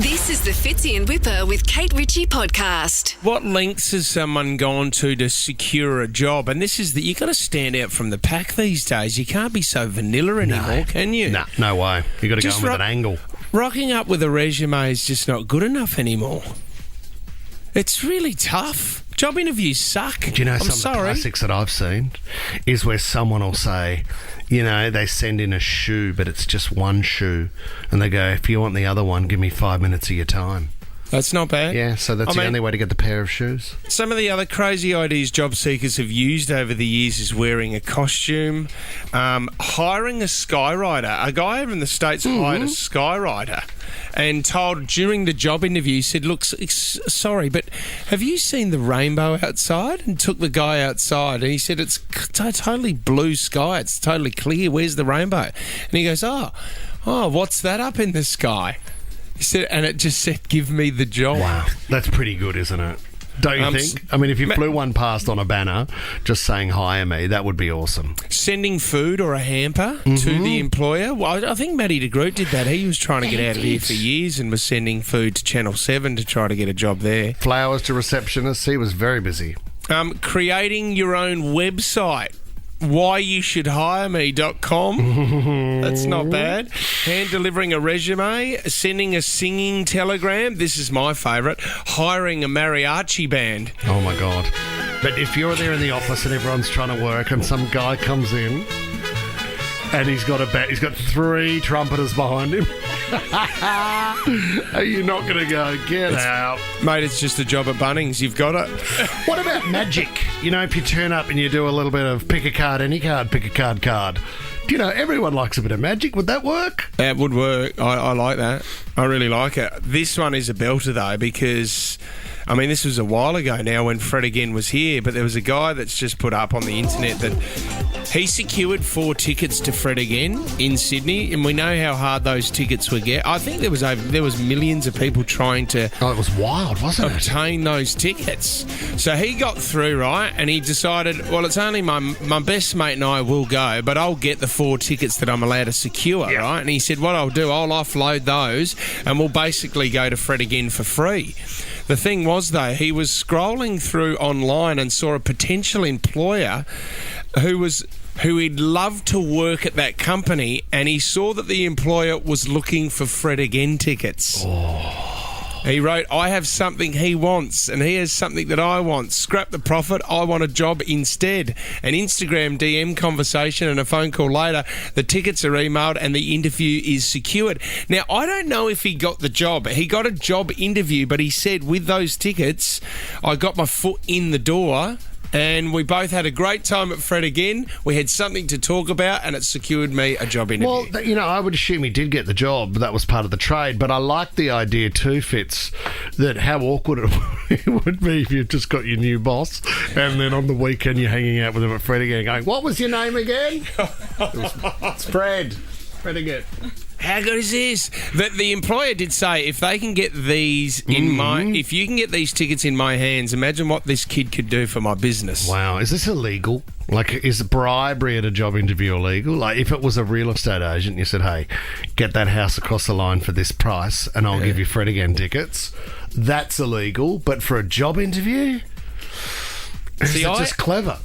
This is the Fitzy and Whipper with Kate Ritchie podcast. What lengths has someone gone to secure a job? And this is you got to stand out from the pack these days. You can't be so vanilla anymore, can you? No way. You got to go in with an angle. Rocking up with a resume is just not good enough anymore. It's really tough. Job interviews suck. Do you know some of the classics that I've seen is where someone will say, you know, they send in a shoe, but it's just one shoe. And they go, if you want the other one, give me 5 minutes of your time. That's not bad. Yeah, so that's the only way to get the pair of shoes. Some of the other crazy ideas job seekers have used over the years is wearing a costume, hiring a skywriter. A guy over in the States hired a skywriter and told during the job interview, he said, look, sorry, but have you seen the rainbow outside? And took the guy outside and he said, it's totally blue sky. It's totally clear. Where's the rainbow? And he goes, oh, what's that up in the sky? He said, and it just said, give me the job. Wow. That's pretty good, isn't it? Don't you think? I mean, if you flew one past on a banner just saying hire me, that would be awesome. Sending food or a hamper to the employer. Well, I think Matty de Groot did that. He was trying to get out of here for years and was sending food to Channel 7 to try to get a job there. Flowers to receptionists. He was very busy. Creating your own website. whyyousshouldhireme.com. That's not bad. Hand delivering a resume, sending a singing telegram. This is my favourite. Hiring a mariachi band. Oh my God. But if you're there in the office and everyone's trying to work and some guy comes in and he's got 3 trumpeters behind him, are you not going to go, get out? Mate, it's just a job at Bunnings. You've got it. What about magic? You know, if you turn up and you do a little bit of pick a card, any card, pick a card. Do you know, everyone likes a bit of magic. Would that work? That would work. I like that. I really like it. This one is a belter, though, because... I mean, this was a while ago now when Fred Again was here, but there was a guy that's just put up on the internet that he secured 4 tickets to Fred Again in Sydney, and we know how hard those tickets would get. I think there was millions of people trying to... Oh, it was wild, wasn't it? Obtain those tickets. So he got through, right, and he decided, well, it's only my best mate and I will go, but I'll get the 4 tickets that I'm allowed to secure, right? And he said, what I'll do, I'll offload those, and we'll basically go to Fred Again for free. The thing was, though, he was scrolling through online and saw a potential employer who he'd love to work at that company, and he saw that the employer was looking for Fred Again tickets. Oh. He wrote, I have something he wants, and he has something that I want. Scrap the profit, I want a job instead. An Instagram DM conversation and a phone call later, the tickets are emailed and the interview is secured. Now, I don't know if he got the job. He got a job interview, but he said, with those tickets, I got my foot in the door, and we both had a great time at Fred Again. We had something to talk about, and it secured me a job interview. Well, you know, I would assume he did get the job. That was part of the trade. But I like the idea too, Fitz, that how awkward it would be if you've just got your new boss, and then on the weekend you're hanging out with him at Fred Again going, what was your name again? It's Fred. Fred Again. How good is this? That the employer did say, if they can get these if you can get these tickets in my hands, imagine what this kid could do for my business. Wow, is this illegal? Like, is bribery at a job interview illegal? Like, if it was a real estate agent, you said, hey, get that house across the line for this price, and I'll give you Fred Again tickets. That's illegal, but for a job interview, is it just clever?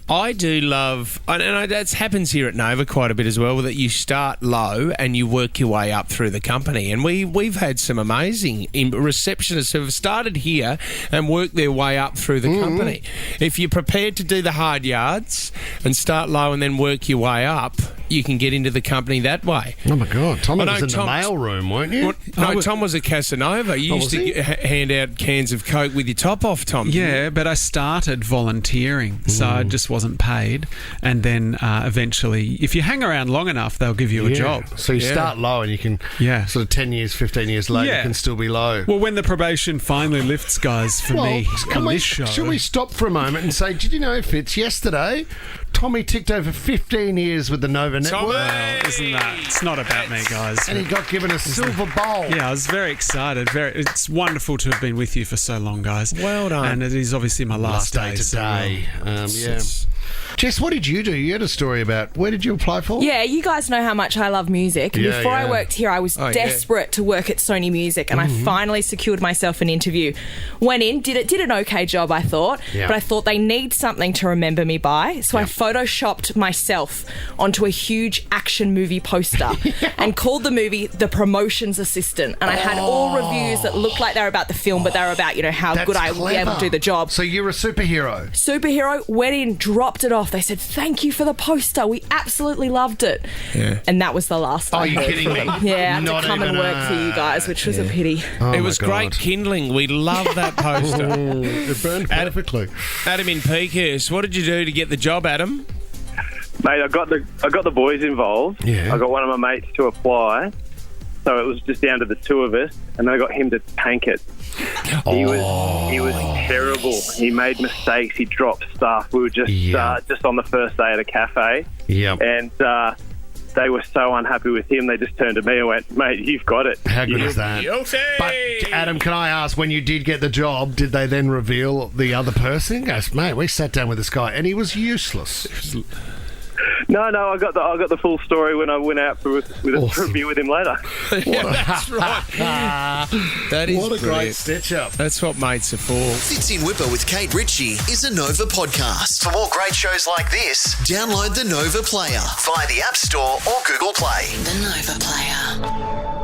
I do love, and that happens here at Nova quite a bit as well, that you start low and you work your way up through the company. And we've had some amazing receptionists who have started here and worked their way up through the company. If you're prepared to do the hard yards and start low and then work your way up, you can get into the company that way. Oh my God, Tom was in the mail room, weren't you? Tom was a Casanova. You used to hand out cans of Coke with your top off, Tom. Yeah, but I started volunteering, so I just wasn't paid. And then eventually, if you hang around long enough, they'll give you a job. So you start low and you can, sort of 10 years, 15 years later, you can still be low. Well, when the probation finally lifts, guys, for me on this show. Should we stop for a moment and say, did you know, Fitz, yesterday, Tommy ticked over 15 years with the Nova Network. Well, isn't that? It's not about me, guys. And he got given a silver bowl. Yeah, I was very excited. It's wonderful to have been with you for so long, guys. Well done. And it is obviously my last day today. So, Jess, what did you do? You had a story about where did you apply for? Yeah, you guys know how much I love music. And Yeah, before yeah. I worked here, I was desperate to work at Sony Music, and I finally secured myself an interview. Went in, did an okay job, I thought, Yeah. but I thought they need something to remember me by, so I photoshopped myself onto a huge action movie poster and called the movie The Promotions Assistant. And I had all reviews that looked like they were about the film, but they were about, how That's good I would be able to clever. do the job. So you're a superhero. Superhero, went in, dropped it off. They said, thank you for the poster. We absolutely loved it. Yeah. And that was the last Are I you heard kidding from me? them. Yeah, I had Not to come and even work for you guys, which was a pity. Oh, It my was God. great kindling. We love that poster. It burned perfectly. Adam in Peakhurst, what did you do to get the job, Adam? Mate, I got the boys involved. Yeah. I got one of my mates to apply, so it was just down to the two of us, and then I got him to tank it. He was terrible. He made mistakes. He dropped stuff. We were just on the first day at a cafe, Yep. and they were so unhappy with him. They just turned to me and went, "Mate, you've got it." How good is that? Guilty! But, Adam, can I ask, when you did get the job, did they then reveal the other person? He goes, mate, we sat down with this guy and he was useless. No, I got the full story when I went out for a review with him later. Yeah, that's right. That is What a great brilliant. stitch-up. That's what mates are for. Fits in Whipper with Kate Ritchie is a Nova podcast. For more great shows like this, download the Nova Player via the App Store or Google Play. The Nova Player.